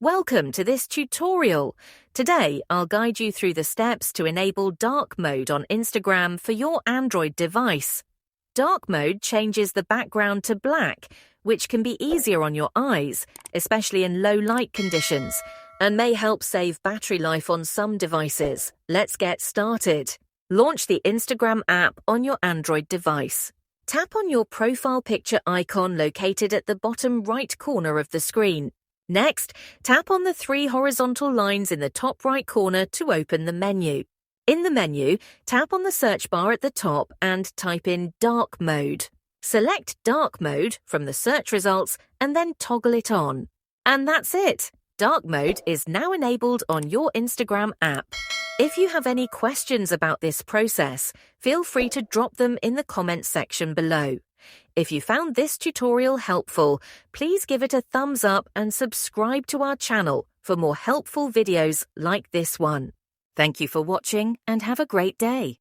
Welcome to this tutorial. Today, I'll guide you through the steps to enable dark mode on Instagram for your Android device. Dark mode changes the background to black, which can be easier on your eyes, especially in low light conditions, and may help save battery life on some devices. Let's get started. Launch the Instagram app on your Android device. Tap on your profile picture icon located at the bottom right corner of the screen. Next, tap on the three horizontal lines in the top right corner to open the menu. In the menu, tap on the search bar at the top and type in dark mode. Select dark mode from the search results and then toggle it on. And that's it! Dark mode is now enabled on your Instagram app. If you have any questions about this process, feel free to drop them in the comments section below. If you found this tutorial helpful, please give it a thumbs up and subscribe to our channel for more helpful videos like this one. Thank you for watching and have a great day.